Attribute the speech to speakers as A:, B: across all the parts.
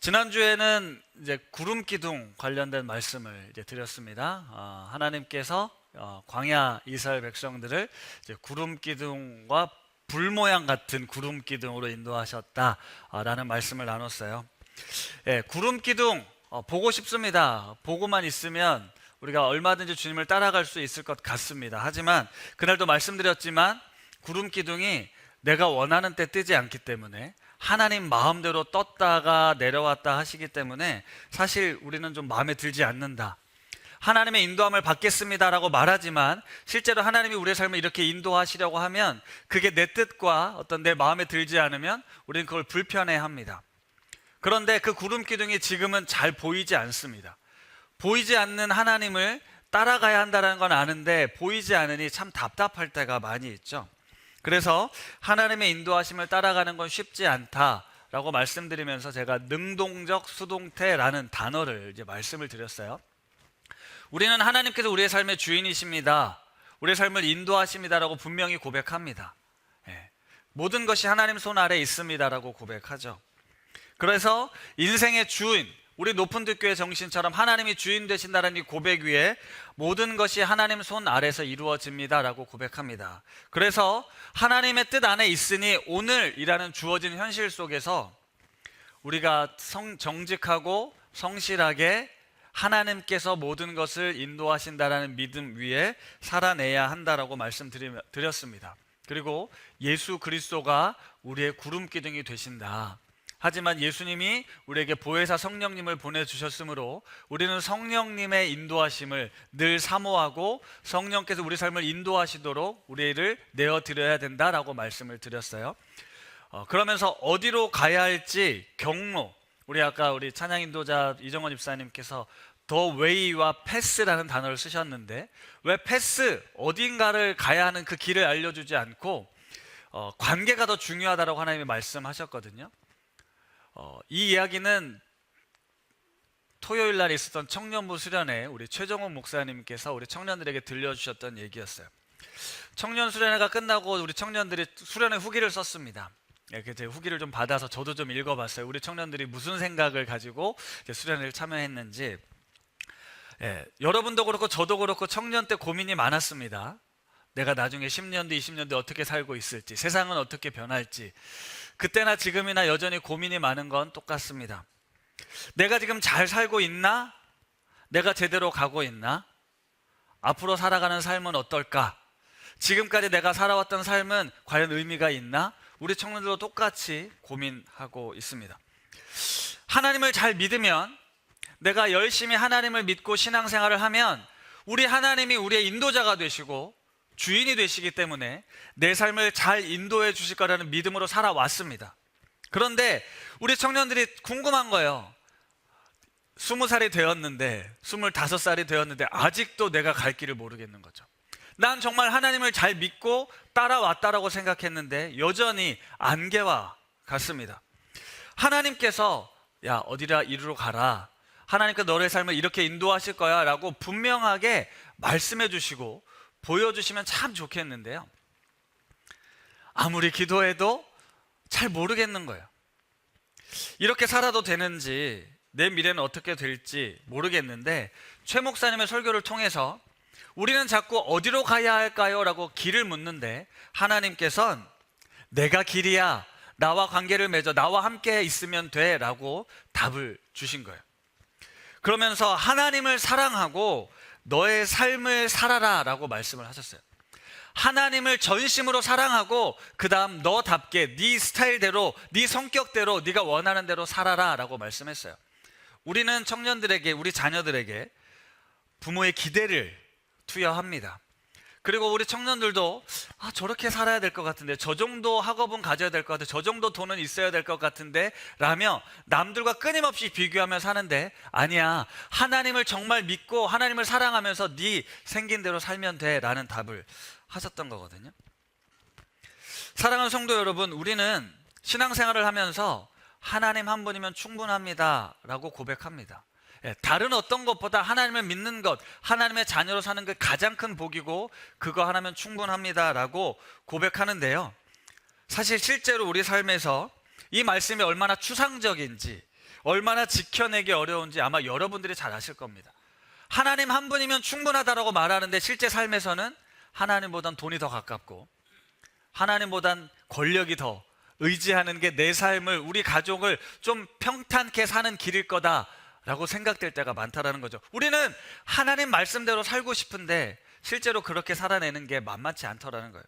A: 지난주에는 이제 구름 기둥 관련된 말씀을 이제 드렸습니다. 하나님께서 광야 이스라엘 백성들을 이제 구름 기둥과 불 모양 같은 구름 기둥으로 인도하셨다라는 말씀을 나눴어요. 구름 기둥 보고 싶습니다. 보고만 있으면 우리가 얼마든지 주님을 따라갈 수 있을 것 같습니다. 하지만 그날도 말씀드렸지만 구름 기둥이 내가 원하는 때 뜨지 않기 때문에 하나님 마음대로 떴다가 내려왔다 하시기 때문에 사실 우리는 좀 마음에 들지 않는다. 하나님의 인도함을 받겠습니다라고 말하지만 실제로 하나님이 우리의 삶을 이렇게 인도하시려고 하면 그게 내 뜻과 어떤 내 마음에 들지 않으면 우리는 그걸 불편해합니다. 그런데 그 구름 기둥이 지금은 잘 보이지 않습니다. 보이지 않는 하나님을 따라가야 한다는 건 아는데 보이지 않으니 참 답답할 때가 많이 있죠. 그래서 하나님의 인도하심을 따라가는 건 쉽지 않다라고 말씀드리면서 제가 능동적 수동태라는 단어를 이제 말씀을 드렸어요. 우리는 하나님께서 우리의 삶의 주인이십니다. 우리의 삶을 인도하십니다라고 분명히 고백합니다. 모든 것이 하나님 손 아래 있습니다라고 고백하죠. 그래서 인생의 주인, 우리 높은 듣교의 정신처럼 하나님이 주인 되신다는 이 고백 위에 모든 것이 하나님 손 아래서 이루어집니다라고 고백합니다. 그래서 하나님의 뜻 안에 있으니 오늘이라는 주어진 현실 속에서 우리가 정직하고 성실하게 하나님께서 모든 것을 인도하신다라는 믿음 위에 살아내야 한다라고 말씀드렸습니다. 그리고 예수 그리스도가 우리의 구름 기둥이 되신다. 하지만 예수님이 우리에게 보혜사 성령님을 보내주셨으므로 우리는 성령님의 인도하심을 늘 사모하고 성령께서 우리 삶을 인도하시도록 우리를 내어드려야 된다라고 말씀을 드렸어요. 그러면서 어디로 가야 할지 경로, 우리 아까 우리 찬양 인도자 이정원 집사님께서 더 웨이와 패스라는 단어를 쓰셨는데 왜 패스, 어딘가를 가야 하는 그 길을 알려주지 않고 관계가 더 중요하다고 하나님이 말씀하셨거든요. 이 이야기는 토요일 날 있었던 청년부 수련회 우리 최정훈 목사님께서 우리 청년들에게 들려주셨던 얘기였어요. 청년 수련회가 끝나고 우리 청년들이 수련회 후기를 썼습니다. 제 후기를 좀 받아서 저도 좀 읽어봤어요. 우리 청년들이 무슨 생각을 가지고 수련회를 참여했는지. 여러분도 그렇고 저도 그렇고 청년 때 고민이 많았습니다. 내가 나중에 10년 뒤, 20년 뒤 어떻게 살고 있을지, 세상은 어떻게 변할지. 그때나 지금이나 여전히 고민이 많은 건 똑같습니다. 내가 지금 잘 살고 있나? 내가 제대로 가고 있나? 앞으로 살아가는 삶은 어떨까? 지금까지 내가 살아왔던 삶은 과연 의미가 있나? 우리 청년들도 똑같이 고민하고 있습니다. 하나님을 잘 믿으면, 내가 열심히 하나님을 믿고 신앙생활을 하면 우리 하나님이 우리의 인도자가 되시고 주인이 되시기 때문에 내 삶을 잘 인도해 주실 거라는 믿음으로 살아왔습니다. 그런데 우리 청년들이 궁금한 거예요. 20살이 되었는데 25살이 되었는데 아직도 내가 갈 길을 모르겠는 거죠. 난 정말 하나님을 잘 믿고 따라왔다라고 생각했는데 여전히 안개와 같습니다. 하나님께서 야 어디라 이리로 가라, 하나님께서 너의 삶을 이렇게 인도하실 거야 라고 분명하게 말씀해 주시고 보여주시면 참 좋겠는데요, 아무리 기도해도 잘 모르겠는 거예요. 이렇게 살아도 되는지, 내 미래는 어떻게 될지 모르겠는데 최 목사님의 설교를 통해서 우리는 자꾸 어디로 가야 할까요? 라고 길을 묻는데 하나님께서는 내가 길이야, 나와 관계를 맺어, 나와 함께 있으면 돼 라고 답을 주신 거예요. 그러면서 하나님을 사랑하고 너의 삶을 살아라 라고 말씀을 하셨어요. 하나님을 전심으로 사랑하고 그 다음 너답게 네 스타일대로, 네 성격대로, 네가 원하는 대로 살아라 라고 말씀했어요. 우리는 청년들에게, 우리 자녀들에게 부모의 기대를 투여합니다. 그리고 우리 청년들도 저렇게 살아야 될 것 같은데, 저 정도 학업은 가져야 될 것 같은데, 저 정도 돈은 있어야 될 것 같은데 라며 남들과 끊임없이 비교하며 사는데, 아니야, 하나님을 정말 믿고 하나님을 사랑하면서 네 생긴 대로 살면 돼 라는 답을 하셨던 거거든요. 사랑하는 성도 여러분, 우리는 신앙생활을 하면서 하나님 한 분이면 충분합니다 라고 고백합니다. 다른 어떤 것보다 하나님을 믿는 것, 하나님의 자녀로 사는 게 가장 큰 복이고 그거 하나면 충분합니다 라고 고백하는데요, 사실 실제로 우리 삶에서 이 말씀이 얼마나 추상적인지, 얼마나 지켜내기 어려운지 아마 여러분들이 잘 아실 겁니다. 하나님 한 분이면 충분하다라고 말하는데 실제 삶에서는 하나님보단 돈이 더 가깝고 하나님보단 권력이 더 의지하는 게 내 삶을, 우리 가족을 좀 평탄케 사는 길일 거다라고 생각될 때가 많다라는 거죠. 우리는 하나님 말씀대로 살고 싶은데 실제로 그렇게 살아내는 게 만만치 않더라는 거예요.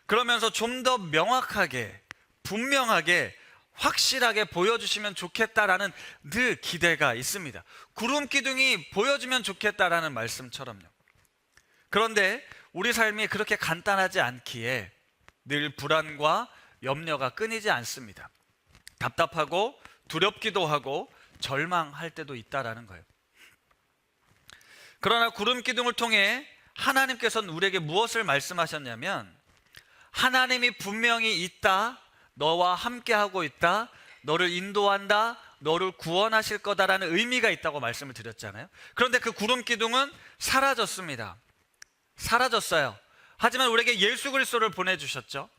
A: 그러면서 좀 더 명확하게, 분명하게, 확실하게 보여주시면 좋겠다라는 늘 기대가 있습니다. 구름 기둥이 보여주면 좋겠다라는 말씀처럼요. 그런데 우리 삶이 그렇게 간단하지 않기에 늘 불안과 염려가 끊이지 않습니다. 답답하고 두렵기도 하고 절망할 때도 있다라는 거예요. 그러나 구름 기둥을 통해 하나님께서는 우리에게 무엇을 말씀하셨냐면, 하나님이 분명히 있다, 너와 함께하고 있다, 너를 인도한다, 너를 구원하실 거다라는 의미가 있다고 말씀을 드렸잖아요. 그런데 그 구름 기둥은 사라졌습니다. 사라졌어요. 하지만 우리에게 예수 그리스도를 보내주셨죠.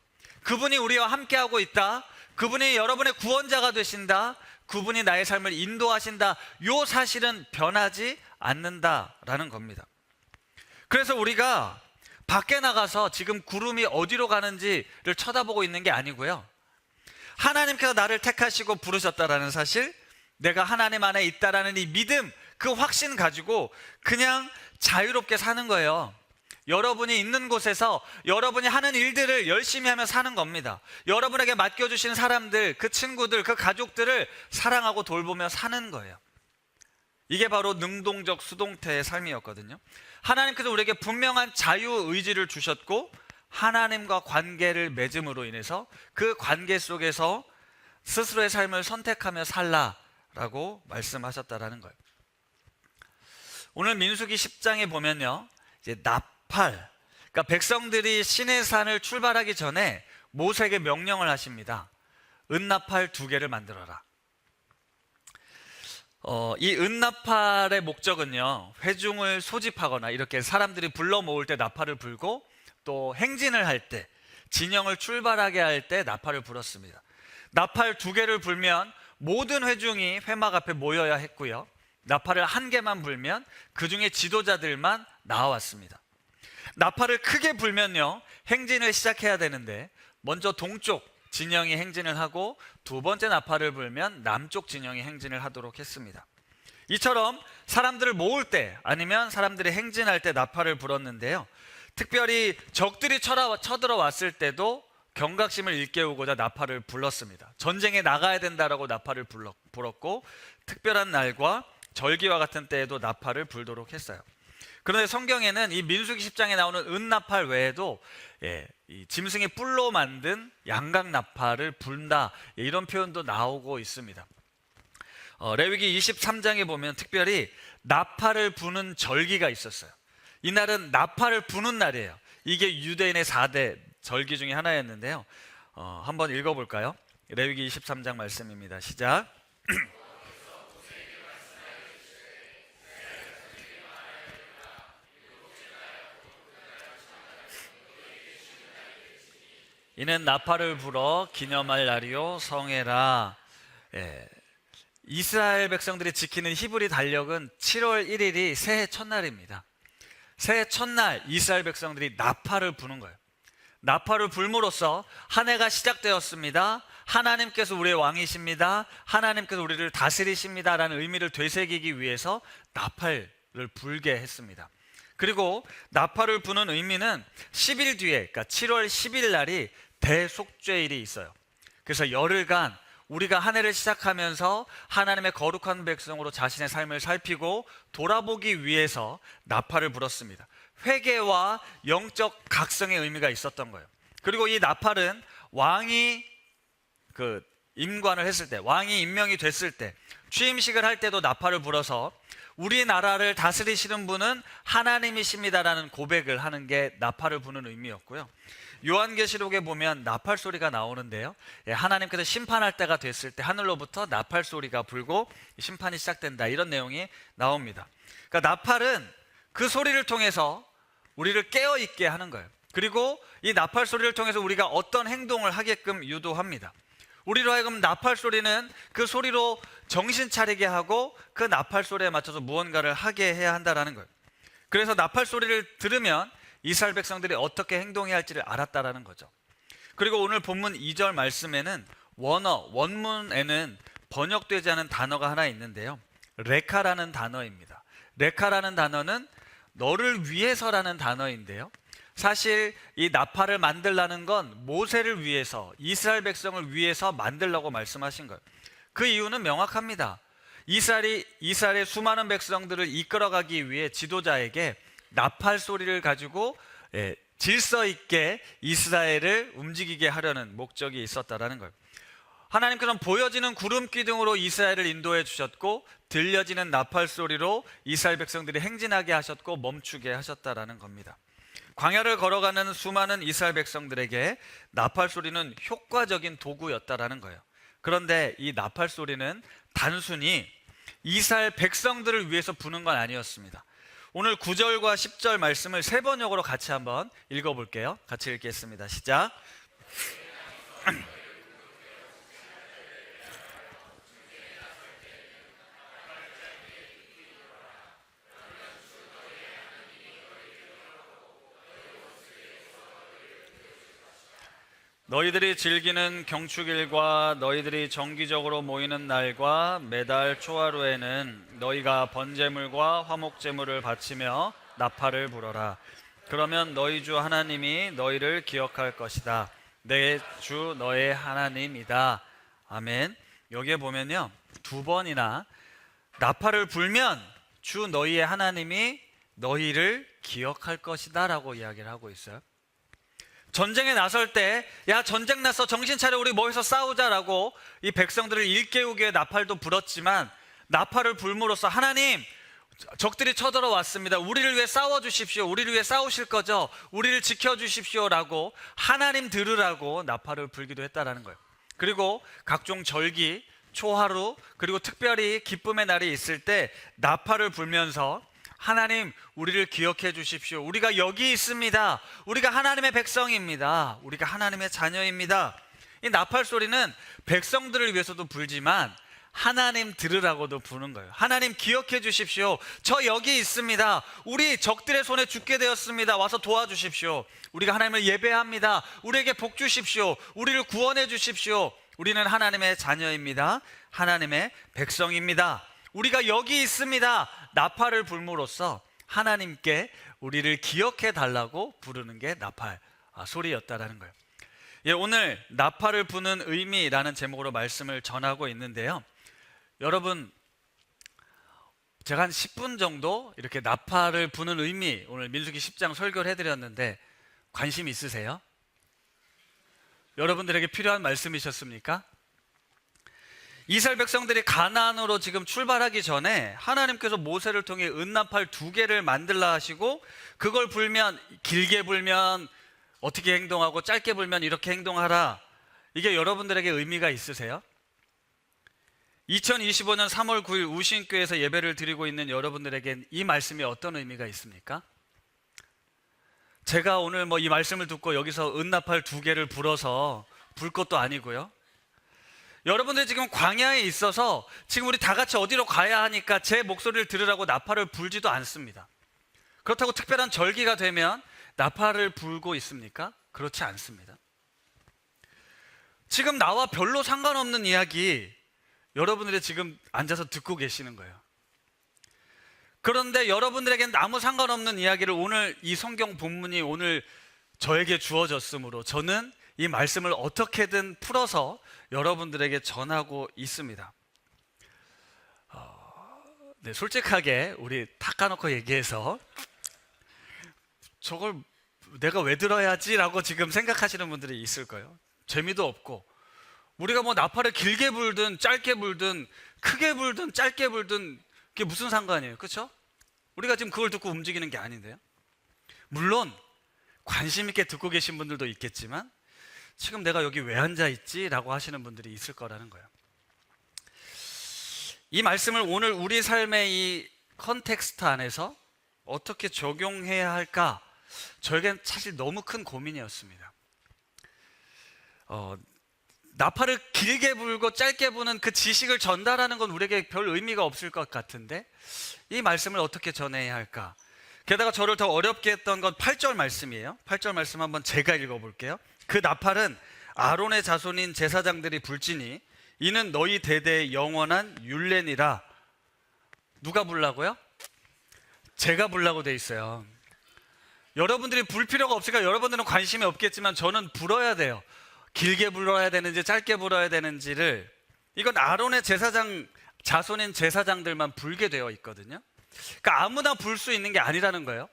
A: 그분이 우리와 함께하고 있다, 그분이 여러분의 구원자가 되신다, 그분이 나의 삶을 인도하신다, 이 사실은 변하지 않는다라는 겁니다. 그래서 우리가 밖에 나가서 지금 구름이 어디로 가는지를 쳐다보고 있는 게 아니고요, 하나님께서 나를 택하시고 부르셨다라는 사실, 내가 하나님 안에 있다라는 이 믿음, 그 확신 가지고 그냥 자유롭게 사는 거예요. 여러분이 있는 곳에서 여러분이 하는 일들을 열심히 하며 사는 겁니다. 여러분에게 맡겨주신 사람들, 그 친구들, 그 가족들을 사랑하고 돌보며 사는 거예요. 이게 바로 능동적 수동태의 삶이었거든요. 하나님께서 우리에게 분명한 자유의지를 주셨고 하나님과 관계를 맺음으로 인해서 그 관계 속에서 스스로의 삶을 선택하며 살라라고 말씀하셨다라는 거예요. 오늘 민수기 10장에 보면요, 이제 나팔, 그러니까 백성들이 시내산을 출발하기 전에 모세에게 명령을 하십니다. 은나팔 2개를 만들어라. 이 은나팔의 목적은요, 회중을 소집하거나 이렇게 사람들이 불러 모을 때 나팔을 불고, 또 행진을 할 때, 진영을 출발하게 할 때 나팔을 불었습니다. 나팔 2개를 불면 모든 회중이 회막 앞에 모여야 했고요, 나팔을 1개만 불면 그 중에 지도자들만 나왔습니다. 나팔을 크게 불면요, 행진을 시작해야 되는데 먼저 동쪽 진영이 행진을 하고 두 번째 나팔을 불면 남쪽 진영이 행진을 하도록 했습니다. 이처럼 사람들을 모을 때 아니면 사람들이 행진할 때 나팔을 불었는데요, 특별히 적들이 쳐들어왔을 때도 경각심을 일깨우고자 나팔을 불렀습니다. 전쟁에 나가야 된다라고 나팔을 불었고, 특별한 날과 절기와 같은 때에도 나팔을 불도록 했어요. 그런데 성경에는 이 민수기 10장에 나오는 은나팔 외에도 이 짐승의 뿔로 만든 양각 나팔을 분다, 이런 표현도 나오고 있습니다. 레위기 23장에 보면 특별히 나팔을 부는 절기가 있었어요. 이날은 나팔을 부는 날이에요. 이게 유대인의 4대 절기 중에 하나였는데요. 한번 읽어볼까요? 레위기 23장 말씀입니다. 시작. 이는 나팔을 불어 기념할 날이요 성회라. 이스라엘 백성들이 지키는 히브리 달력은 7월 1일이 새해 첫날입니다. 새해 첫날 이스라엘 백성들이 나팔을 부는 거예요. 나팔을 불므로써 한 해가 시작되었습니다. 하나님께서 우리의 왕이십니다. 하나님께서 우리를 다스리십니다 라는 의미를 되새기기 위해서 나팔을 불게 했습니다. 그리고 나팔을 부는 의미는 10일 뒤에, 그러니까 7월 10일 날이 대속죄일이 있어요. 그래서 열흘간 우리가 한 해를 시작하면서 하나님의 거룩한 백성으로 자신의 삶을 살피고 돌아보기 위해서 나팔을 불었습니다. 회개와 영적 각성의 의미가 있었던 거예요. 그리고 이 나팔은 왕이 임관을 했을 때, 왕이 임명이 됐을 때, 취임식을 할 때도 나팔을 불어서 우리나라를 다스리시는 분은 하나님이십니다라는 고백을 하는 게 나팔을 부는 의미였고요. 요한계시록에 보면 나팔 소리가 나오는데요, 하나님께서 심판할 때가 됐을 때 하늘로부터 나팔 소리가 불고 심판이 시작된다, 이런 내용이 나옵니다. 그러니까 나팔은 그 소리를 통해서 우리를 깨어있게 하는 거예요. 그리고 이 나팔 소리를 통해서 우리가 어떤 행동을 하게끔 유도합니다. 우리로 하여금 나팔 소리는 그 소리로 정신 차리게 하고 그 나팔 소리에 맞춰서 무언가를 하게 해야 한다라는 거예요. 그래서 나팔 소리를 들으면 이스라엘 백성들이 어떻게 행동해야 할지를 알았다라는 거죠. 그리고 오늘 본문 2절 말씀에는 원문에는 번역되지 않은 단어가 하나 있는데요. 레카라는 단어입니다. 레카라는 단어는 너를 위해서라는 단어인데요. 사실 이 나팔을 만들라는 건 모세를 위해서, 이스라엘 백성을 위해서 만들라고 말씀하신 거예요. 그 이유는 명확합니다. 이스라엘의 수많은 백성들을 이끌어가기 위해 지도자에게 나팔 소리를 가지고 질서 있게 이스라엘을 움직이게 하려는 목적이 있었다라는 거예요. 하나님께서는 보여지는 구름 기둥으로 이스라엘을 인도해 주셨고, 들려지는 나팔 소리로 이스라엘 백성들이 행진하게 하셨고 멈추게 하셨다라는 겁니다. 광야를 걸어가는 수많은 이스라엘 백성들에게 나팔 소리는 효과적인 도구였다라는 거예요. 그런데 이 나팔 소리는 단순히 이스라엘 백성들을 위해서 부는 건 아니었습니다. 오늘 9절과 10절 말씀을 세 번역으로 같이 한번 읽어볼게요. 같이 읽겠습니다. 시작. 너희들이 즐기는 경축일과 너희들이 정기적으로 모이는 날과 매달 초하루에는 너희가 번제물과 화목제물을 바치며 나팔을 불어라. 그러면 너희 주 하나님이 너희를 기억할 것이다. 내 주 너의 하나님이다. 아멘. 여기에 보면요, 두 번이나 나팔을 불면 주 너희의 하나님이 너희를 기억할 것이다 라고 이야기를 하고 있어요. 전쟁에 나설 때, 야 전쟁 났어, 정신 차려, 우리 모여서 싸우자라고 이 백성들을 일깨우기 위해 나팔도 불었지만, 나팔을 불므로써 하나님, 적들이 쳐들어왔습니다, 우리를 위해 싸워주십시오, 우리를 위해 싸우실 거죠, 우리를 지켜주십시오 라고 하나님 들으라고 나팔을 불기도 했다라는 거예요. 그리고 각종 절기, 초하루, 그리고 특별히 기쁨의 날이 있을 때 나팔을 불면서 하나님, 우리를 기억해 주십시오, 우리가 여기 있습니다, 우리가 하나님의 백성입니다, 우리가 하나님의 자녀입니다. 이 나팔 소리는 백성들을 위해서도 불지만 하나님 들으라고도 부는 거예요. 하나님 기억해 주십시오, 저 여기 있습니다, 우리 적들의 손에 죽게 되었습니다, 와서 도와주십시오, 우리가 하나님을 예배합니다, 우리에게 복 주십시오, 우리를 구원해 주십시오, 우리는 하나님의 자녀입니다, 하나님의 백성입니다, 우리가 여기 있습니다. 나팔을 불므로써 하나님께 우리를 기억해 달라고 부르는 게 나팔 소리였다라는 거예요. 예, 오늘 나팔을 부는 의미라는 제목으로 말씀을 전하고 있는데요. 여러분, 제가 한 10분 정도 이렇게 나팔을 부는 의미, 오늘 민수기 10장 설교를 해드렸는데 관심 있으세요? 여러분들에게 필요한 말씀이셨습니까? 이스라엘 백성들이 가나안으로 지금 출발하기 전에 하나님께서 모세를 통해 은나팔 2개를 만들라 하시고, 그걸 불면, 길게 불면 어떻게 행동하고 짧게 불면 이렇게 행동하라, 이게 여러분들에게 의미가 있으세요? 2025년 3월 9일 우신교에서 예배를 드리고 있는 여러분들에게 이 말씀이 어떤 의미가 있습니까? 제가 오늘 이 말씀을 듣고 여기서 은나팔 2개를 불어서 불 것도 아니고요. 여러분들이 지금 광야에 있어서 지금 우리 다 같이 어디로 가야 하니까 제 목소리를 들으라고 나팔을 불지도 않습니다. 그렇다고 특별한 절기가 되면 나팔을 불고 있습니까? 그렇지 않습니다. 지금 나와 별로 상관없는 이야기 여러분들이 지금 앉아서 듣고 계시는 거예요. 그런데 여러분들에게는 아무 상관없는 이야기를 오늘 이 성경 본문이 오늘 저에게 주어졌으므로 저는 이 말씀을 어떻게든 풀어서 여러분들에게 전하고 있습니다. 네, 솔직하게 우리 탁 까놓고 얘기해서 저걸 내가 왜 들어야지 라고 지금 생각하시는 분들이 있을 거예요. 재미도 없고, 우리가 나팔을 길게 불든 짧게 불든 크게 불든 짧게 불든 그게 무슨 상관이에요, 그렇죠? 우리가 지금 그걸 듣고 움직이는 게 아닌데요. 물론 관심 있게 듣고 계신 분들도 있겠지만 지금 내가 여기 왜 앉아 있지? 라고 하시는 분들이 있을 거라는 거예요. 이 말씀을 오늘 우리 삶의 이 컨텍스트 안에서 어떻게 적용해야 할까? 저에겐 사실 너무 큰 고민이었습니다. 나팔을 길게 불고 짧게 부는 그 지식을 전달하는 건 우리에게 별 의미가 없을 것 같은데 이 말씀을 어떻게 전해야 할까? 게다가 저를 더 어렵게 했던 건 8절 말씀이에요. 8절 말씀 한번 제가 읽어볼게요. 그 나팔은 아론의 자손인 제사장들이 불지니 이는 너희 대대의 영원한 율례니라. 누가 불라고요? 제가 불라고 돼 있어요. 여러분들이 불 필요가 없으니까 여러분들은 관심이 없겠지만 저는 불어야 돼요. 길게 불어야 되는지 짧게 불어야 되는지를, 이건 아론의 제사장 자손인 제사장들만 불게 되어 있거든요. 그러니까 아무나 불 수 있는 게 아니라는 거예요.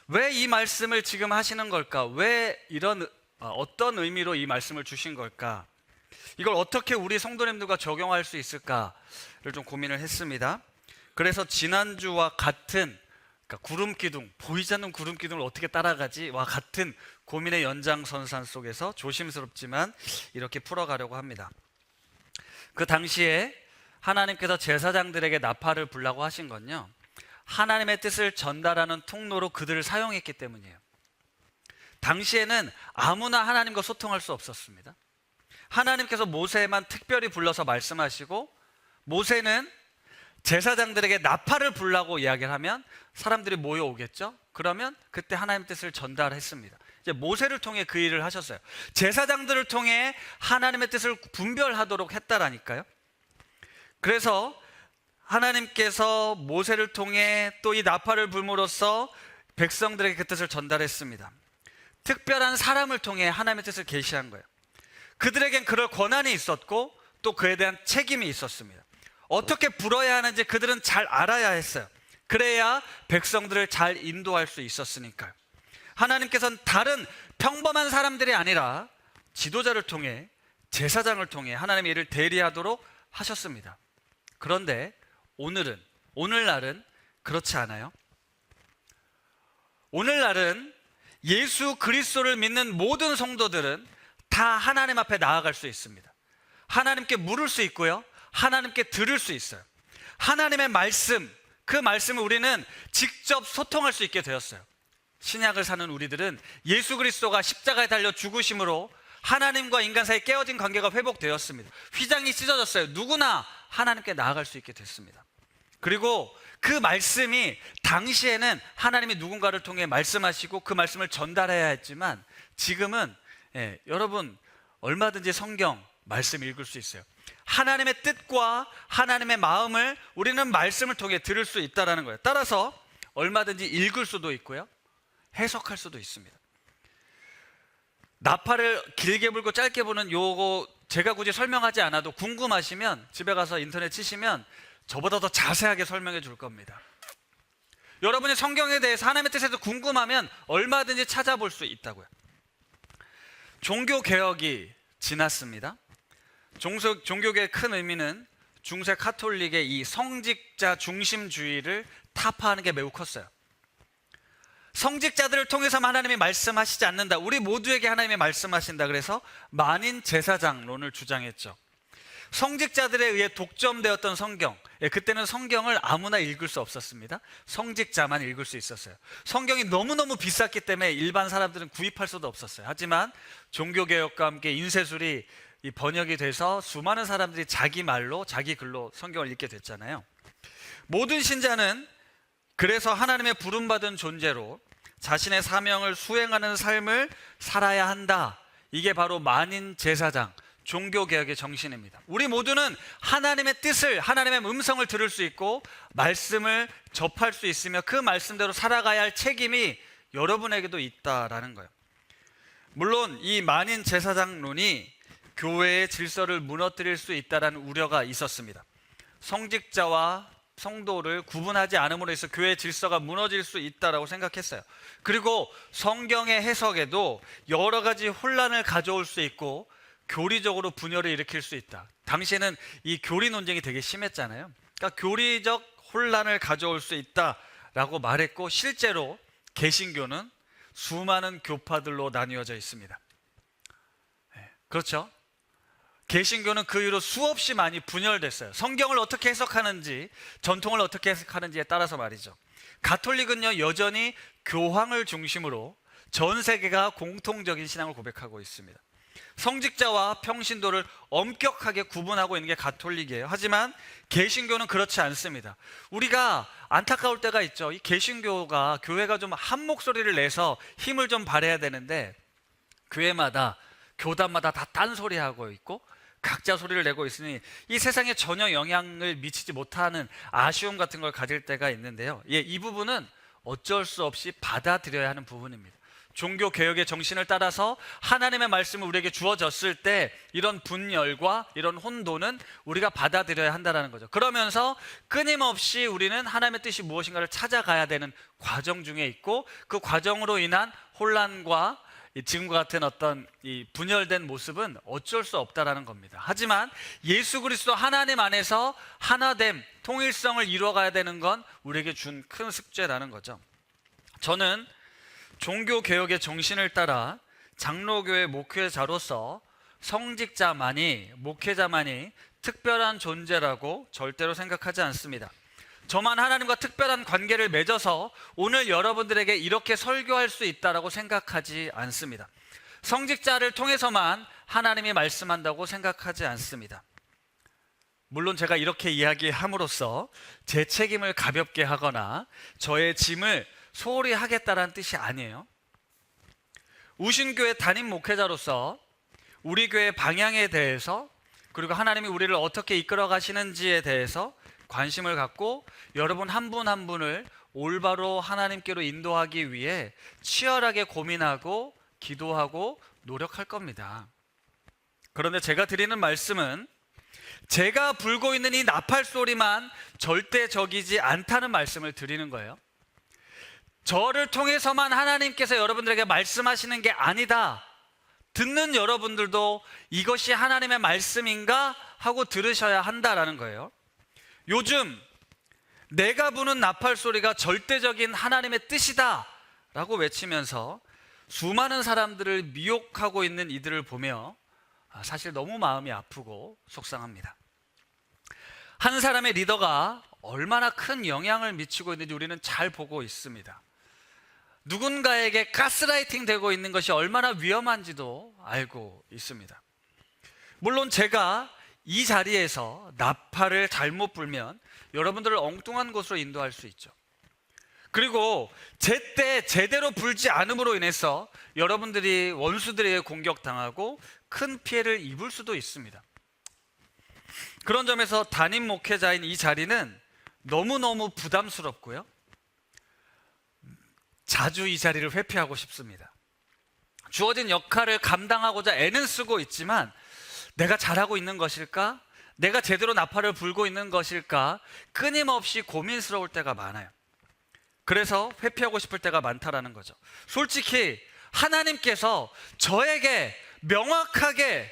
A: 왜 이 말씀을 지금 하시는 걸까? 왜 이런 어떤 의미로 이 말씀을 주신 걸까? 이걸 어떻게 우리 성도님들과 적용할 수 있을까를 좀 고민을 했습니다. 그래서 지난주와 같은, 그러니까 구름기둥, 보이지 않는 구름기둥을 어떻게 따라가지와 같은 고민의 연장선상 속에서 조심스럽지만 이렇게 풀어가려고 합니다. 그 당시에 하나님께서 제사장들에게 나팔을 불라고 하신 건요, 하나님의 뜻을 전달하는 통로로 그들을 사용했기 때문이에요. 당시에는 아무나 하나님과 소통할 수 없었습니다. 하나님께서 모세만 특별히 불러서 말씀하시고, 모세는 제사장들에게 나팔을 불라고 이야기를 하면 사람들이 모여오겠죠? 그러면 그때 하나님의 뜻을 전달했습니다. 이제 모세를 통해 그 일을 하셨어요. 제사장들을 통해 하나님의 뜻을 분별하도록 했다라니까요. 그래서 하나님께서 모세를 통해 또 이 나팔을 불므로써 백성들에게 그 뜻을 전달했습니다. 특별한 사람을 통해 하나님의 뜻을 계시한 거예요. 그들에겐 그럴 권한이 있었고 또 그에 대한 책임이 있었습니다. 어떻게 불어야 하는지 그들은 잘 알아야 했어요. 그래야 백성들을 잘 인도할 수 있었으니까요. 하나님께서는 다른 평범한 사람들이 아니라 지도자를 통해, 제사장을 통해 하나님의 일을 대리하도록 하셨습니다. 그런데 오늘날은 그렇지 않아요. 오늘날은 예수 그리스도를 믿는 모든 성도들은 다 하나님 앞에 나아갈 수 있습니다. 하나님께 물을 수 있고요, 하나님께 들을 수 있어요. 하나님의 말씀, 그 말씀을 우리는 직접 소통할 수 있게 되었어요. 신약을 사는 우리들은 예수 그리스도가 십자가에 달려 죽으심으로 하나님과 인간 사이에 깨어진 관계가 회복되었습니다. 휘장이 찢어졌어요. 누구나 하나님께 나아갈 수 있게 됐습니다. 그리고 그 말씀이, 당시에는 하나님이 누군가를 통해 말씀하시고 그 말씀을 전달해야 했지만 지금은 여러분 얼마든지 성경 말씀 읽을 수 있어요. 하나님의 뜻과 하나님의 마음을 우리는 말씀을 통해 들을 수 있다는 거예요. 따라서 얼마든지 읽을 수도 있고요, 해석할 수도 있습니다. 나팔을 길게 불고 짧게 부는 요거 제가 굳이 설명하지 않아도 궁금하시면 집에 가서 인터넷 치시면 저보다 더 자세하게 설명해 줄 겁니다. 여러분이 성경에 대해서 하나님의 뜻에서 궁금하면 얼마든지 찾아볼 수 있다고요. 종교개혁이 지났습니다. 종교개혁의 큰 의미는 중세 카톨릭의 이 성직자 중심주의를 타파하는 게 매우 컸어요. 성직자들을 통해서만 하나님이 말씀하시지 않는다, 우리 모두에게 하나님이 말씀하신다, 그래서 만인 제사장론을 주장했죠. 성직자들에 의해 독점되었던 성경, 그때는 성경을 아무나 읽을 수 없었습니다. 성직자만 읽을 수 있었어요. 성경이 너무너무 비쌌기 때문에 일반 사람들은 구입할 수도 없었어요. 하지만 종교개혁과 함께 인쇄술이 번역이 돼서 수많은 사람들이 자기 말로, 자기 글로 성경을 읽게 됐잖아요. 모든 신자는 그래서 하나님의 부름받은 존재로 자신의 사명을 수행하는 삶을 살아야 한다. 이게 바로 만인 제사장, 종교개혁의 정신입니다. 우리 모두는 하나님의 뜻을, 하나님의 음성을 들을 수 있고 말씀을 접할 수 있으며 그 말씀대로 살아가야 할 책임이 여러분에게도 있다라는 거예요. 물론 이 만인 제사장론이 교회의 질서를 무너뜨릴 수 있다는 우려가 있었습니다. 성직자와 성도를 구분하지 않음으로 해서 교회의 질서가 무너질 수 있다라고 생각했어요. 그리고 성경의 해석에도 여러 가지 혼란을 가져올 수 있고 교리적으로 분열을 일으킬 수 있다. 당시에는 이 교리 논쟁이 되게 심했잖아요. 그러니까 교리적 혼란을 가져올 수 있다라고 말했고, 실제로 개신교는 수많은 교파들로 나뉘어져 있습니다. 그렇죠? 개신교는 그 이후로 수없이 많이 분열됐어요. 성경을 어떻게 해석하는지, 전통을 어떻게 해석하는지에 따라서 말이죠. 가톨릭은요, 여전히 교황을 중심으로 전 세계가 공통적인 신앙을 고백하고 있습니다. 성직자와 평신도를 엄격하게 구분하고 있는 게 가톨릭이에요. 하지만 개신교는 그렇지 않습니다. 우리가 안타까울 때가 있죠. 이 개신교가, 교회가 좀 한 목소리를 내서 힘을 좀 발휘해야 되는데 교회마다, 교단마다 다 딴소리하고 있고 각자 소리를 내고 있으니 이 세상에 전혀 영향을 미치지 못하는 아쉬움 같은 걸 가질 때가 있는데요. 이 부분은 어쩔 수 없이 받아들여야 하는 부분입니다. 종교 개혁의 정신을 따라서 하나님의 말씀을 우리에게 주어졌을 때 이런 분열과 이런 혼돈은 우리가 받아들여야 한다는 거죠. 그러면서 끊임없이 우리는 하나님의 뜻이 무엇인가를 찾아가야 되는 과정 중에 있고, 그 과정으로 인한 혼란과 지금과 같은 어떤 이 분열된 모습은 어쩔 수 없다라는 겁니다. 하지만 예수 그리스도 하나님 안에서 하나됨, 통일성을 이루어가야 되는 건 우리에게 준 큰 숙제라는 거죠. 저는 종교개혁의 정신을 따라 장로교회 목회자로서 성직자만이, 목회자만이 특별한 존재라고 절대로 생각하지 않습니다. 저만 하나님과 특별한 관계를 맺어서 오늘 여러분들에게 이렇게 설교할 수 있다라고 생각하지 않습니다. 성직자를 통해서만 하나님이 말씀한다고 생각하지 않습니다. 물론 제가 이렇게 이야기함으로써 제 책임을 가볍게 하거나 저의 짐을 소홀히 하겠다라는 뜻이 아니에요. 우신교회 담임 목회자로서 우리 교회 방향에 대해서, 그리고 하나님이 우리를 어떻게 이끌어 가시는지에 대해서 관심을 갖고 여러분 한 분 한 분을 올바로 하나님께로 인도하기 위해 치열하게 고민하고 기도하고 노력할 겁니다. 그런데 제가 드리는 말씀은 제가 불고 있는 이 나팔 소리만 절대적이지 않다는 말씀을 드리는 거예요. 저를 통해서만 하나님께서 여러분들에게 말씀하시는 게 아니다. 듣는 여러분들도 이것이 하나님의 말씀인가 하고 들으셔야 한다라는 거예요. 요즘 내가 부는 나팔 소리가 절대적인 하나님의 뜻이다 라고 외치면서 수많은 사람들을 미혹하고 있는 이들을 보며 사실 너무 마음이 아프고 속상합니다. 한 사람의 리더가 얼마나 큰 영향을 미치고 있는지 우리는 잘 보고 있습니다. 누군가에게 가스라이팅 되고 있는 것이 얼마나 위험한지도 알고 있습니다. 물론 제가 이 자리에서 나팔을 잘못 불면 여러분들을 엉뚱한 곳으로 인도할 수 있죠. 그리고 제때 제대로 불지 않음으로 인해서 여러분들이 원수들에게 공격당하고 큰 피해를 입을 수도 있습니다. 그런 점에서 담임 목회자인 이 자리는 너무너무 부담스럽고요. 자주 이 자리를 회피하고 싶습니다. 주어진 역할을 감당하고자 애는 쓰고 있지만 내가 잘하고 있는 것일까? 내가 제대로 나팔을 불고 있는 것일까? 끊임없이 고민스러울 때가 많아요. 그래서 회피하고 싶을 때가 많다라는 거죠. 솔직히 하나님께서 저에게 명확하게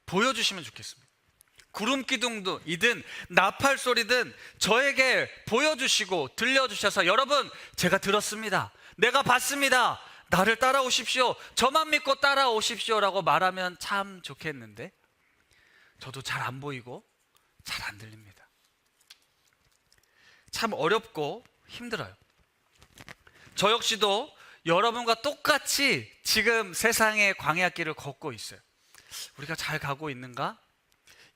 A: 보여주시면 좋겠습니다. 구름 기둥이든 나팔 소리든 저에게 보여주시고 들려주셔서 여러분 제가 들었습니다. 내가 봤습니다. 나를 따라오십시오. 저만 믿고 따라오십시오 라고 말하면 참 좋겠는데 저도 잘 안 보이고 잘 안 들립니다. 참 어렵고 힘들어요. 저 역시도 여러분과 똑같이 지금 세상의 광야길을 걷고 있어요. 우리가 잘 가고 있는가?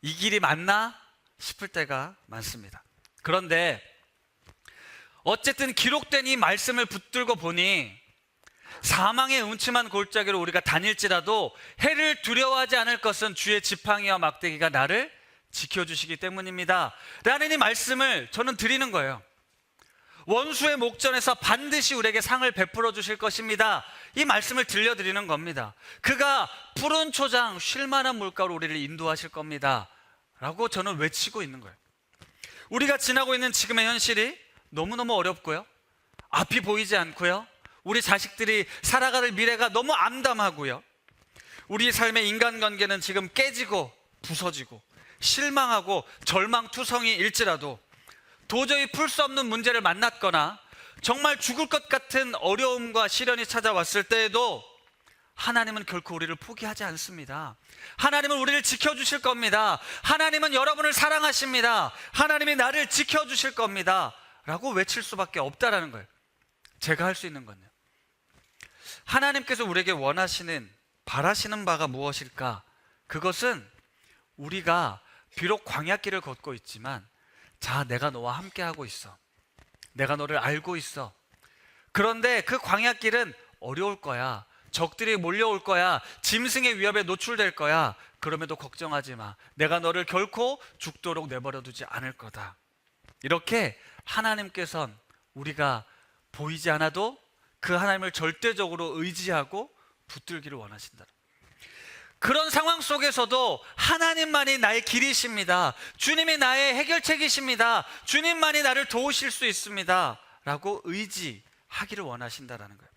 A: 이 길이 맞나? 싶을 때가 많습니다. 그런데 어쨌든 기록된 이 말씀을 붙들고 보니 사망의 음침한 골짜기로 우리가 다닐지라도 해를 두려워하지 않을 것은 주의 지팡이와 막대기가 나를 지켜주시기 때문입니다 라는 이 말씀을 저는 드리는 거예요. 원수의 목전에서 반드시 우리에게 상을 베풀어 주실 것입니다. 이 말씀을 들려드리는 겁니다. 그가 푸른 초장 쉴 만한 물가로 우리를 인도하실 겁니다 라고 저는 외치고 있는 거예요. 우리가 지나고 있는 지금의 현실이 너무너무 어렵고요, 앞이 보이지 않고요, 우리 자식들이 살아갈 미래가 너무 암담하고요, 우리 삶의 인간관계는 지금 깨지고 부서지고 실망하고 절망투성이일지라도 도저히 풀 수 없는 문제를 만났거나 정말 죽을 것 같은 어려움과 시련이 찾아왔을 때에도 하나님은 결코 우리를 포기하지 않습니다. 하나님은 우리를 지켜주실 겁니다. 하나님은 여러분을 사랑하십니다. 하나님이 나를 지켜주실 겁니다 라고 외칠 수밖에 없다라는 거예요. 제가 할 수 있는 건요, 하나님께서 우리에게 원하시는 바라시는 바가 무엇일까? 그것은 우리가 비록 광야길을 걷고 있지만, 자, 내가 너와 함께하고 있어. 내가 너를 알고 있어. 그런데 그 광야길은 어려울 거야. 적들이 몰려올 거야. 짐승의 위협에 노출될 거야. 그럼에도 걱정하지 마. 내가 너를 결코 죽도록 내버려 두지 않을 거다. 이렇게 하나님께서는 우리가 보이지 않아도 그 하나님을 절대적으로 의지하고 붙들기를 원하신다. 그런 상황 속에서도 하나님만이 나의 길이십니다. 주님이 나의 해결책이십니다. 주님만이 나를 도우실 수 있습니다. 라고 의지하기를 원하신다라는 거예요.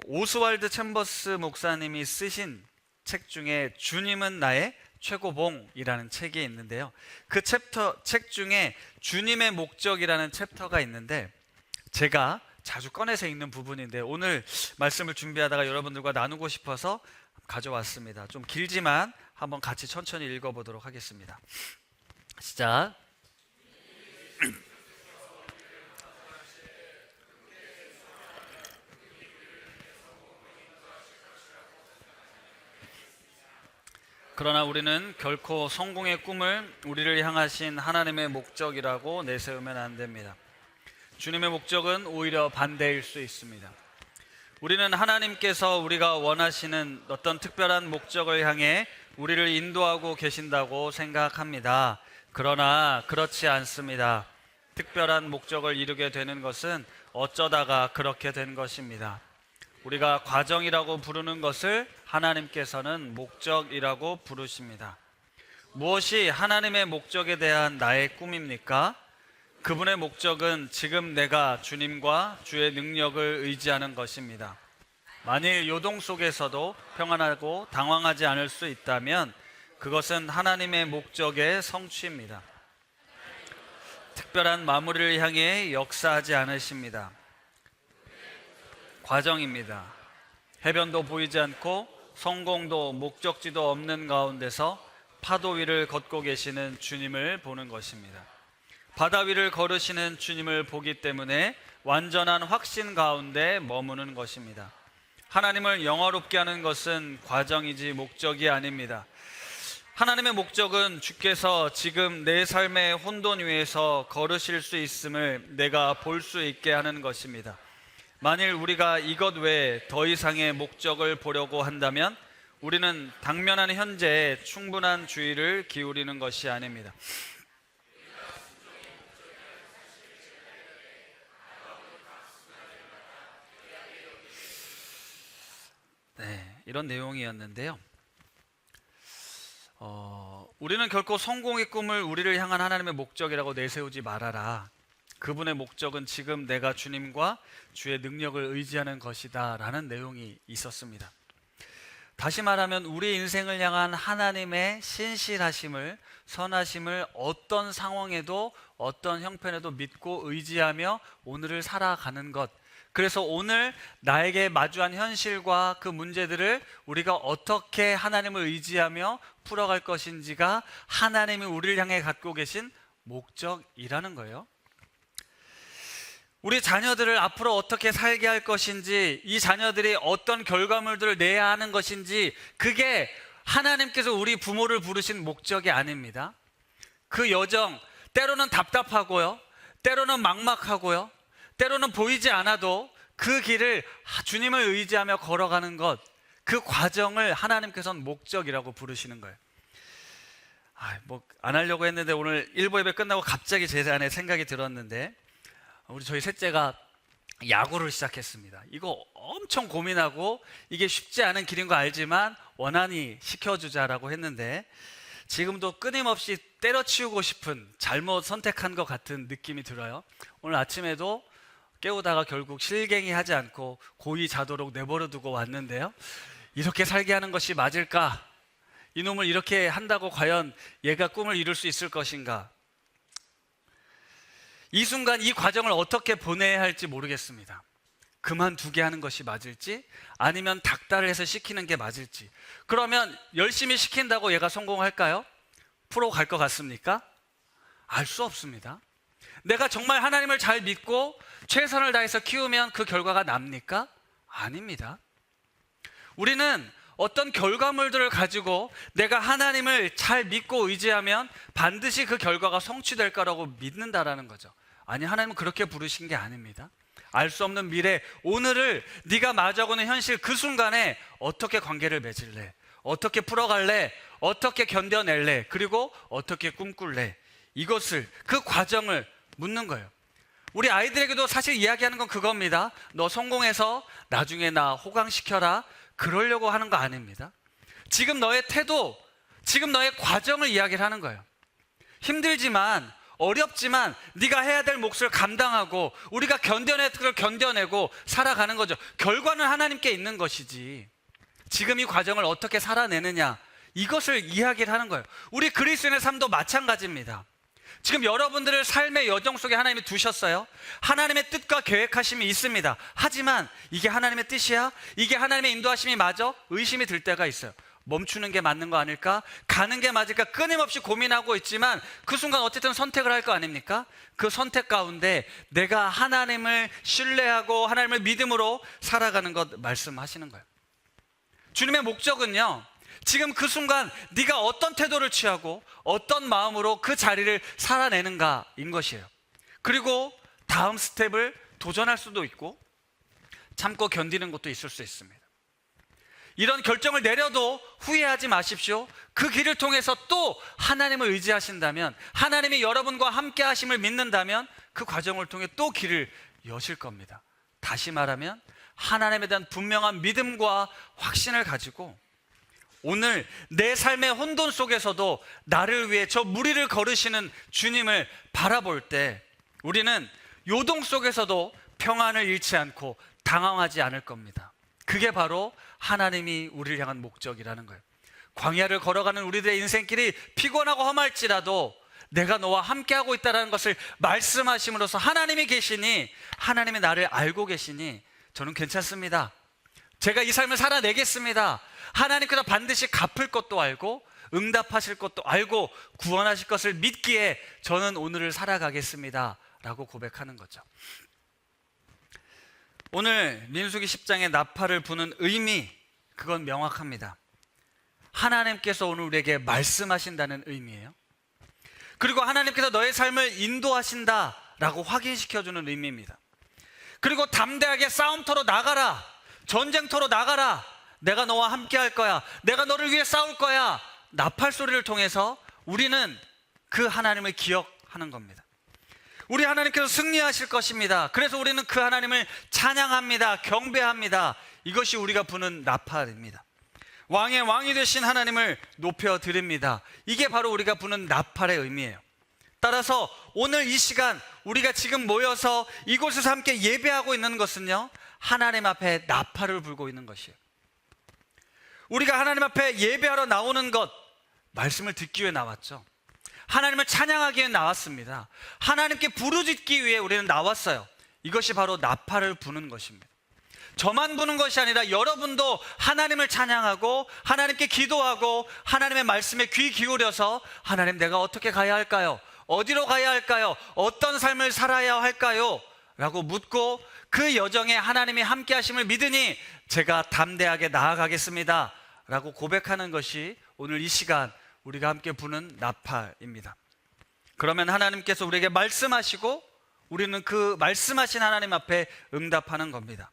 A: 오스왈드 챔버스 목사님이 쓰신 책 중에 주님은 나의 최고봉이라는 책이 있는데요. 그 책 중에 주님의 목적이라는 챕터가 있는데, 제가 자주 꺼내서 읽는 부분인데 오늘 말씀을 준비하다가 여러분들과 나누고 싶어서 가져왔습니다. 좀 길지만 한번 같이 천천히 읽어보도록 하겠습니다. 시작. 그러나 우리는 결코 성공의 꿈을 우리를 향하신 하나님의 목적이라고 내세우면 안 됩니다. 주님의 목적은 오히려 반대일 수 있습니다. 우리는 하나님께서 우리가 원하시는 어떤 특별한 목적을 향해 우리를 인도하고 계신다고 생각합니다. 그러나 그렇지 않습니다. 특별한 목적을 이루게 되는 것은 어쩌다가 그렇게 된 것입니다. 우리가 과정이라고 부르는 것을 하나님께서는 목적이라고 부르십니다. 무엇이 하나님의 목적에 대한 나의 꿈입니까? 그분의 목적은 지금 내가 주님과 주의 능력을 의지하는 것입니다. 만일 요동 속에서도 평안하고 당황하지 않을 수 있다면 그것은 하나님의 목적의 성취입니다. 특별한 마무리를 향해 역사하지 않으십니다. 과정입니다. 해변도 보이지 않고 성공도 목적지도 없는 가운데서 파도 위를 걷고 계시는 주님을 보는 것입니다. 바다 위를 걸으시는 주님을 보기 때문에 완전한 확신 가운데 머무는 것입니다. 하나님을 영화롭게 하는 것은 과정이지 목적이 아닙니다. 하나님의 목적은 주께서 지금 내 삶의 혼돈 위에서 걸으실 수 있음을 내가 볼 수 있게 하는 것입니다. 만일 우리가 이것 외에 더 이상의 목적을 보려고 한다면 우리는 당면한 현재에 충분한 주의를 기울이는 것이 아닙니다. 네, 이런 내용이었는데요. 우리는 결코 성공의 꿈을 우리를 향한 하나님의 목적이라고 내세우지 말아라. 그분의 목적은 지금 내가 주님과 주의 능력을 의지하는 것이다 라는 내용이 있었습니다. 다시 말하면 우리 인생을 향한 하나님의 신실하심을, 선하심을 어떤 상황에도 어떤 형편에도 믿고 의지하며 오늘을 살아가는 것, 그래서 오늘 나에게 마주한 현실과 그 문제들을 우리가 어떻게 하나님을 의지하며 풀어갈 것인지가 하나님이 우리를 향해 갖고 계신 목적이라는 거예요. 우리 자녀들을 앞으로 어떻게 살게 할 것인지, 이 자녀들이 어떤 결과물들을 내야 하는 것인지, 그게 하나님께서 우리 부모를 부르신 목적이 아닙니다. 그 여정, 때로는 답답하고요, 때로는 막막하고요, 때로는 보이지 않아도 그 길을 주님을 의지하며 걸어가는 것, 그 과정을 하나님께서는 목적이라고 부르시는 거예요. 안 하려고 했는데 오늘 일부 예배 끝나고 갑자기 제 안에 생각이 들었는데, 우리 저희 셋째가 야구를 시작했습니다. 이거 엄청 고민하고 이게 쉽지 않은 길인 거 알지만 원한이 시켜주자라고 했는데, 지금도 끊임없이 때려치우고 싶은, 잘못 선택한 것 같은 느낌이 들어요. 오늘 아침에도 깨우다가 결국 실갱이 하지 않고 고의 자도록 내버려 두고 왔는데요. 이렇게 살게 하는 것이 맞을까? 이놈을 이렇게 한다고 과연 얘가 꿈을 이룰 수 있을 것인가? 이 순간 이 과정을 어떻게 보내야 할지 모르겠습니다. 그만두게 하는 것이 맞을지, 아니면 닥달을 해서 시키는 게 맞을지. 그러면 열심히 시킨다고 얘가 성공할까요? 프로 갈 것 같습니까? 알 수 없습니다. 내가 정말 하나님을 잘 믿고 최선을 다해서 키우면 그 결과가 납니까? 아닙니다. 우리는 어떤 결과물들을 가지고 내가 하나님을 잘 믿고 의지하면 반드시 그 결과가 성취될 거라고 믿는다라는 거죠. 아니, 하나님은 그렇게 부르신 게 아닙니다. 알 수 없는 미래, 오늘을 네가 마주하고는 현실 그 순간에 어떻게 관계를 맺을래? 어떻게 풀어갈래? 어떻게 견뎌낼래? 그리고 어떻게 꿈꿀래? 이것을, 그 과정을 묻는 거예요. 우리 아이들에게도 사실 이야기하는 건 그겁니다. 너 성공해서 나중에 나 호강시켜라. 그러려고 하는 거 아닙니다. 지금 너의 태도, 지금 너의 과정을 이야기를 하는 거예요. 힘들지만, 어렵지만 네가 해야 될 몫을 감당하고 우리가 견뎌낼 걸 견뎌내고 살아가는 거죠. 결과는 하나님께 있는 것이지, 지금 이 과정을 어떻게 살아내느냐, 이것을 이야기를 하는 거예요. 우리 그리스도인의 삶도 마찬가지입니다. 지금 여러분들을 삶의 여정 속에 하나님이 두셨어요. 하나님의 뜻과 계획하심이 있습니다. 하지만 이게 하나님의 뜻이야? 이게 하나님의 인도하심이 맞아? 의심이 들 때가 있어요. 멈추는 게 맞는 거 아닐까? 가는 게 맞을까? 끊임없이 고민하고 있지만 그 순간 어쨌든 선택을 할 거 아닙니까? 그 선택 가운데 내가 하나님을 신뢰하고 하나님을 믿음으로 살아가는 것 말씀하시는 거예요. 주님의 목적은요, 지금 그 순간 네가 어떤 태도를 취하고 어떤 마음으로 그 자리를 살아내는가인 것이에요. 그리고 다음 스텝을 도전할 수도 있고 참고 견디는 것도 있을 수 있습니다. 이런 결정을 내려도 후회하지 마십시오. 그 길을 통해서 또 하나님을 의지하신다면, 하나님이 여러분과 함께 하심을 믿는다면 그 과정을 통해 또 길을 여실 겁니다. 다시 말하면 하나님에 대한 분명한 믿음과 확신을 가지고 오늘 내 삶의 혼돈 속에서도 나를 위해 저 무리를 걸으시는 주님을 바라볼 때 우리는 요동 속에서도 평안을 잃지 않고 당황하지 않을 겁니다. 그게 바로 하나님이 우리를 향한 목적이라는 거예요. 광야를 걸어가는 우리들의 인생길이 피곤하고 험할지라도 내가 너와 함께하고 있다는 것을 말씀하심으로써 하나님이 계시니, 하나님이 나를 알고 계시니 저는 괜찮습니다. 제가 이 삶을 살아내겠습니다. 하나님께서 반드시 갚을 것도 알고 응답하실 것도 알고 구원하실 것을 믿기에 저는 오늘을 살아가겠습니다 라고 고백하는 거죠. 오늘 민수기 10장의 나팔을 부는 의미, 그건 명확합니다. 하나님께서 오늘 우리에게 말씀하신다는 의미예요. 그리고 하나님께서 너의 삶을 인도하신다라고 확인시켜주는 의미입니다. 그리고 담대하게 싸움터로 나가라, 전쟁터로 나가라, 내가 너와 함께 할 거야, 내가 너를 위해 싸울 거야. 나팔 소리를 통해서 우리는 그 하나님을 기억하는 겁니다. 우리 하나님께서 승리하실 것입니다. 그래서 우리는 그 하나님을 찬양합니다. 경배합니다. 이것이 우리가 부는 나팔입니다. 왕의 왕이 되신 하나님을 높여드립니다. 이게 바로 우리가 부는 나팔의 의미예요. 따라서 오늘 이 시간 우리가 지금 모여서 이곳에서 함께 예배하고 있는 것은요, 하나님 앞에 나팔을 불고 있는 것이에요. 우리가 하나님 앞에 예배하러 나오는 것, 말씀을 듣기 위해 나왔죠. 하나님을 찬양하기 위해 나왔습니다. 하나님께 부르짖기 위해 우리는 나왔어요. 이것이 바로 나팔을 부는 것입니다. 저만 부는 것이 아니라 여러분도 하나님을 찬양하고 하나님께 기도하고 하나님의 말씀에 귀 기울여서 하나님, 내가 어떻게 가야 할까요? 어디로 가야 할까요? 어떤 삶을 살아야 할까요? 라고 묻고 그 여정에 하나님이 함께 하심을 믿으니 제가 담대하게 나아가겠습니다 라고 고백하는 것이 오늘 이 시간 우리가 함께 부는 나팔입니다. 그러면 하나님께서 우리에게 말씀하시고 우리는 그 말씀하신 하나님 앞에 응답하는 겁니다.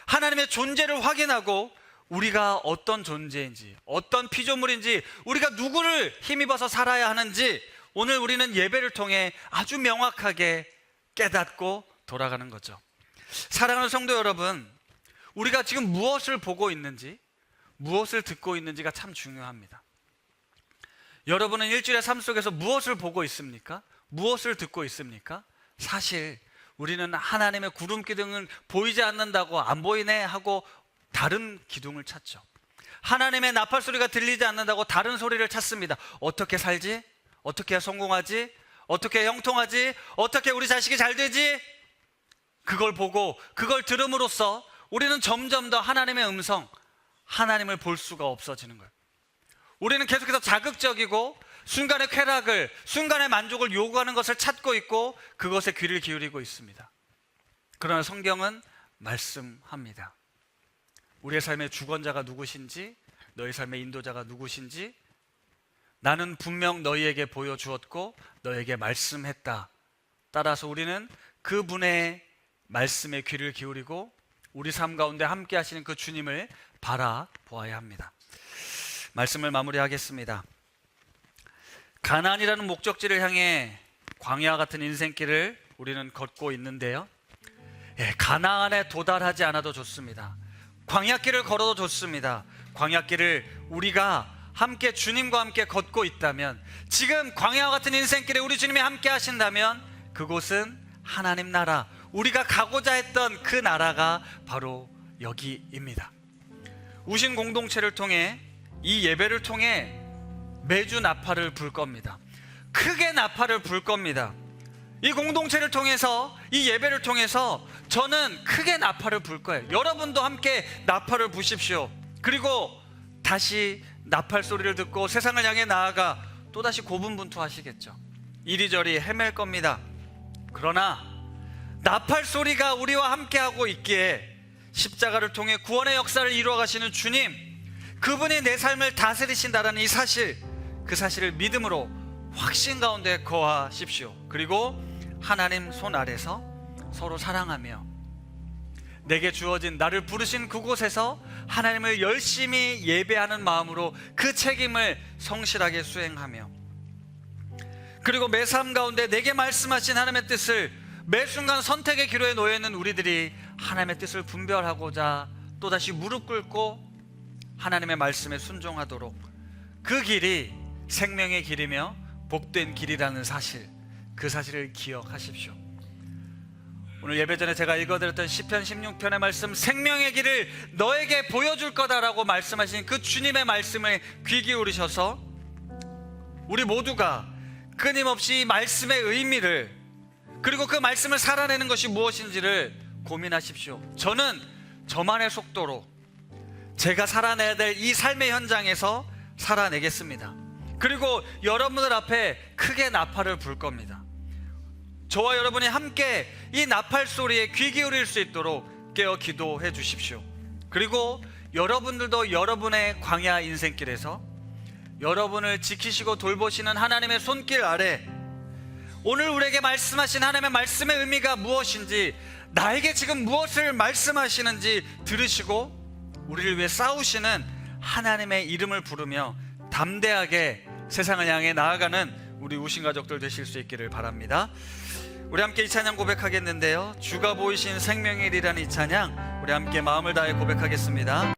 A: 하나님의 존재를 확인하고 우리가 어떤 존재인지, 어떤 피조물인지, 우리가 누구를 힘입어서 살아야 하는지 오늘 우리는 예배를 통해 아주 명확하게 깨닫고 돌아가는 거죠. 사랑하는 성도 여러분, 우리가 지금 무엇을 보고 있는지, 무엇을 듣고 있는지가 참 중요합니다. 여러분은 일주일의 삶 속에서 무엇을 보고 있습니까? 무엇을 듣고 있습니까? 사실 우리는 하나님의 구름 기둥은 보이지 않는다고 안 보이네 하고 다른 기둥을 찾죠. 하나님의 나팔 소리가 들리지 않는다고 다른 소리를 찾습니다. 어떻게 살지? 어떻게 성공하지? 어떻게 형통하지? 어떻게 우리 자식이 잘 되지? 그걸 보고 그걸 들음으로써 우리는 점점 더 하나님의 음성, 하나님을 볼 수가 없어지는 거예요. 우리는 계속해서 자극적이고 순간의 쾌락을, 순간의 만족을 요구하는 것을 찾고 있고 그것에 귀를 기울이고 있습니다. 그러나 성경은 말씀합니다. 우리의 삶의 주권자가 누구신지, 너희 삶의 인도자가 누구신지 나는 분명 너희에게 보여주었고 너희에게 말씀했다. 따라서 우리는 그분의 말씀에 귀를 기울이고 우리 삶 가운데 함께 하시는 그 주님을 바라보아야 합니다. 말씀을 마무리하겠습니다. 가나안이라는 목적지를 향해 광야 같은 인생길을 우리는 걷고 있는데요. 가나안에 도달하지 않아도 좋습니다. 광야길을 걸어도 좋습니다. 광야길을 우리가 함께 주님과 함께 걷고 있다면, 지금 광야와 같은 인생길에 우리 주님이 함께 하신다면 그곳은 하나님 나라, 우리가 가고자 했던 그 나라가 바로 여기입니다. 우신 공동체를 통해, 이 예배를 통해 매주 나팔을 불 겁니다. 크게 나팔을 불 겁니다. 이 공동체를 통해서, 이 예배를 통해서 저는 크게 나팔을 불 거예요. 여러분도 함께 나팔을 부십시오. 그리고 다시 나팔 소리를 듣고 세상을 향해 나아가 또다시 고분분투하시겠죠. 이리저리 헤맬 겁니다. 그러나 나팔 소리가 우리와 함께하고 있기에 십자가를 통해 구원의 역사를 이루어 가시는 주님, 그분이 내 삶을 다스리신다라는 이 사실, 그 사실을 믿음으로 확신 가운데 거하십시오. 그리고 하나님 손 아래서 서로 사랑하며 내게 주어진, 나를 부르신 그곳에서 하나님을 열심히 예배하는 마음으로 그 책임을 성실하게 수행하며, 그리고 매 삶 가운데 내게 말씀하신 하나님의 뜻을 매 순간 선택의 기로에 놓여 있는 우리들이 하나님의 뜻을 분별하고자 또다시 무릎 꿇고 하나님의 말씀에 순종하도록, 그 길이 생명의 길이며 복된 길이라는 사실, 그 사실을 기억하십시오. 오늘 예배 전에 제가 읽어드렸던 시편 16편의 말씀, 생명의 길을 너에게 보여줄 거다라고 말씀하신 그 주님의 말씀에 귀 기울이셔서 우리 모두가 끊임없이 말씀의 의미를, 그리고 그 말씀을 살아내는 것이 무엇인지를 고민하십시오. 저는 저만의 속도로 제가 살아내야 될 이 삶의 현장에서 살아내겠습니다. 그리고 여러분들 앞에 크게 나팔을 불 겁니다. 저와 여러분이 함께 이 나팔 소리에 귀 기울일 수 있도록 깨어 기도해 주십시오. 그리고 여러분들도 여러분의 광야 인생길에서 여러분을 지키시고 돌보시는 하나님의 손길 아래, 오늘 우리에게 말씀하신 하나님의 말씀의 의미가 무엇인지, 나에게 지금 무엇을 말씀하시는지 들으시고 우리를 위해 싸우시는 하나님의 이름을 부르며 담대하게 세상을 향해 나아가는 우리 우신 가족들 되실 수 있기를 바랍니다. 우리 함께 이 찬양 고백하겠는데요, 주가 보이신 생명의 일이라는 이 찬양 우리 함께 마음을 다해 고백하겠습니다.